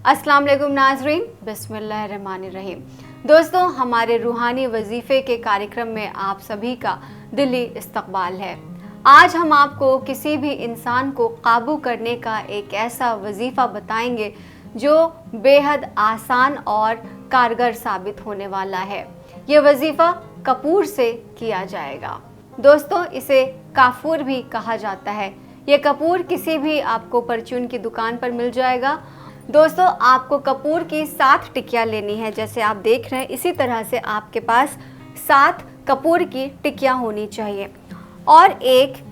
अस्सलाम वालेकुम नाज़रीन, बिस्मिल्लाहिर्रहमानिर्रहीम। दोस्तों, हमारे रूहानी वजीफ़े के कार्यक्रम में आप सभी का दिली इस्तकबाल है। आज हम आपको किसी भी इंसान को काबू करने का एक ऐसा वजीफ़ा बताएंगे जो बेहद आसान और कारगर साबित होने वाला है। ये वजीफ़ा कपूर से किया जाएगा। दोस्तों, इसे काफूर भी कहा जाता है। ये कपूर किसी भी आपको परचून की दुकान पर मिल जाएगा। दोस्तों, आपको कपूर की 7 टिकियाँ लेनी है। जैसे आप देख रहे हैं, इसी तरह से आपके पास 7 कपूर की टिकियाँ होनी चाहिए और एक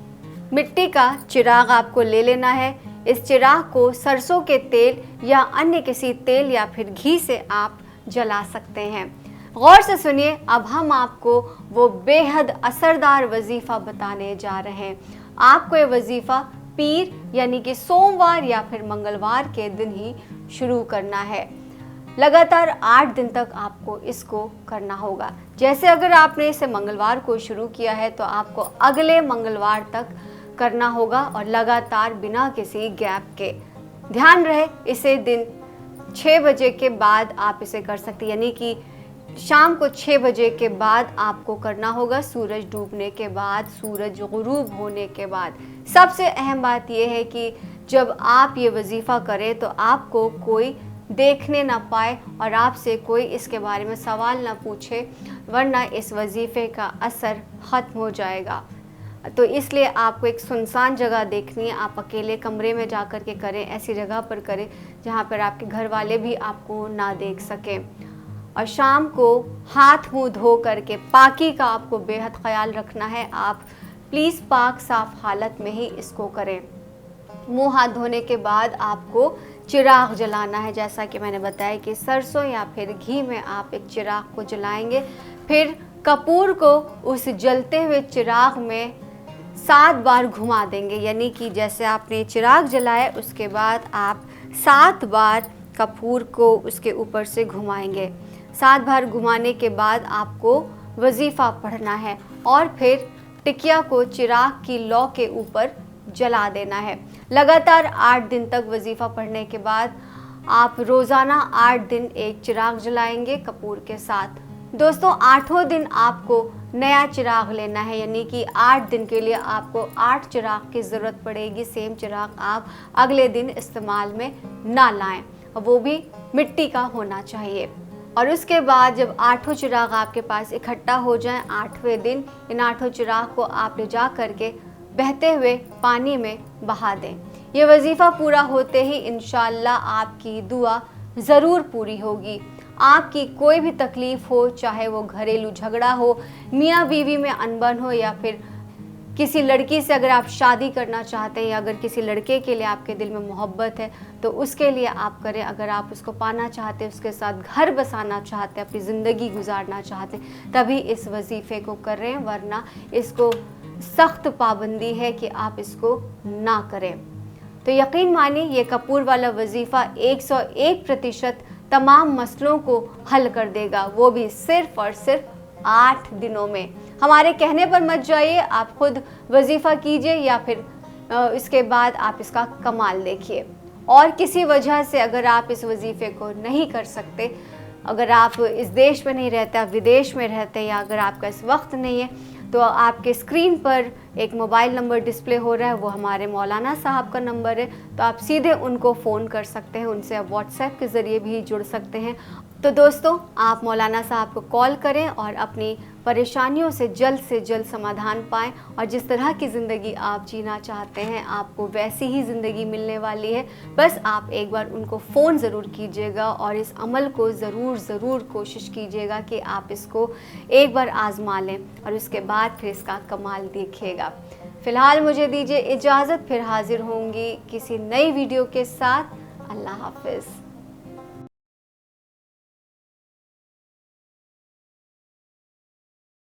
मिट्टी का चिराग आपको ले लेना है। इस चिराग को सरसों के तेल या अन्य किसी तेल या फिर घी से आप जला सकते हैं। गौर से सुनिए, अब हम आपको वो बेहद असरदार वजीफ़ा बताने जा रहे हैं। आपको ये वजीफ़ा पीर यानी कि सोमवार या फिर मंगलवार के दिन ही शुरू करना है। लगातार 8 दिन तक आपको इसको करना होगा। जैसे अगर आपने इसे मंगलवार को शुरू किया है तो आपको अगले मंगलवार तक करना होगा और लगातार बिना किसी गैप के। ध्यान रहे, इसे दिन 6 बजे के बाद आप इसे कर सकते हैं, यानी कि शाम को 6 बजे के बाद आपको करना होगा, सूरज डूबने के बाद, सूरज गुरूब होने के बाद। सबसे अहम बात यह है कि जब आप ये वजीफ़ा करें तो आपको कोई देखने ना पाए और आपसे कोई इसके बारे में सवाल ना पूछे, वरना इस वजीफ़े का असर ख़त्म हो जाएगा। तो इसलिए आपको एक सुनसान जगह देखनी है। आप अकेले कमरे में जा कर के करें, ऐसी जगह पर करें जहाँ पर आपके घर वाले भी आपको ना देख सकें। और शाम को हाथ मुंह धो करके पाकी का आपको बेहद ख्याल रखना है। आप प्लीज़ पाक साफ़ हालत में ही इसको करें। मुंह हाथ धोने के बाद आपको चिराग जलाना है। जैसा कि मैंने बताया कि सरसों या फिर घी में आप एक चिराग को जलाएंगे। फिर कपूर को उस जलते हुए चिराग में 7 बार घुमा देंगे, यानी कि जैसे आपने चिराग जलाया उसके बाद आप 7 बार कपूर को उसके ऊपर से घुमाएंगे। 7 बार घुमाने के बाद आपको वजीफ़ा पढ़ना है और फिर टिकिया को चिराग की लौ के ऊपर जला देना है। लगातार 8 दिन तक वजीफ़ा पढ़ने के बाद आप रोज़ाना 8 दिन एक चिराग जलाएंगे कपूर के साथ। दोस्तों, 8वां दिन आपको नया चिराग लेना है, यानी कि 8 दिन के लिए आपको 8 चिराग की ज़रूरत पड़ेगी। सेम चिराग आप अगले दिन इस्तेमाल में ना लाएं, वो भी मिट्टी का होना चाहिए। और उसके बाद जब 8वां चिराग आपके पास इकट्ठा हो जाए, 8वें दिन इन 8 चिराग को आप ले जा करके बहते हुए पानी में बहा दें। ये वजीफ़ा पूरा होते ही इंशाअल्लाह आपकी दुआ ज़रूर पूरी होगी। आपकी कोई भी तकलीफ़ हो, चाहे वो घरेलू झगड़ा हो, मियाँ बीवी में अनबन हो, या फिर किसी लड़की से अगर आप शादी करना चाहते हैं, या अगर किसी लड़के के लिए आपके दिल में मोहब्बत है तो उसके लिए आप करें। अगर आप उसको पाना चाहते हैं, उसके साथ घर बसाना चाहते हैं, अपनी ज़िंदगी गुजारना चाहते हैं, तभी इस वजीफ़े को कर रहे हैं, वरना इसको सख्त पाबंदी है कि आप इसको ना करें। तो यकीन मानिए, ये कपूर वाला वजीफ़ा 101% तमाम मसलों को हल कर देगा, वो भी सिर्फ़ और सिर्फ 8 दिनों में। हमारे कहने पर मत जाइए, आप खुद वजीफ़ा कीजिए या फिर इसके बाद आप इसका कमाल देखिए। और किसी वजह से अगर आप इस वजीफ़े को नहीं कर सकते, अगर आप इस देश में नहीं रहते, आप विदेश में रहते हैं, या अगर आपका इस वक्त नहीं है, तो आपके स्क्रीन पर एक मोबाइल नंबर डिस्प्ले हो रहा है, वो हमारे मौलाना साहब का नंबर है। तो आप सीधे उनको फ़ोन कर सकते हैं, उनसे आप व्हाट्सएप के ज़रिए भी जुड़ सकते हैं। तो दोस्तों, आप मौलाना साहब को कॉल करें और अपनी परेशानियों से जल्द समाधान पाएँ, और जिस तरह की ज़िंदगी आप जीना चाहते हैं आपको वैसी ही ज़िंदगी मिलने वाली है। बस आप एक बार उनको फ़ोन ज़रूर कीजिएगा और इस अमल को ज़रूर कोशिश कीजिएगा कि आप इसको एक बार आज़मा लें और उसके बाद फिर इसका कमाल देखिएगा। फ़िलहाल मुझे दीजिए इजाज़त, फिर हाज़िर होंगी किसी नई वीडियो के साथ। अल्लाह हाफ़िज़।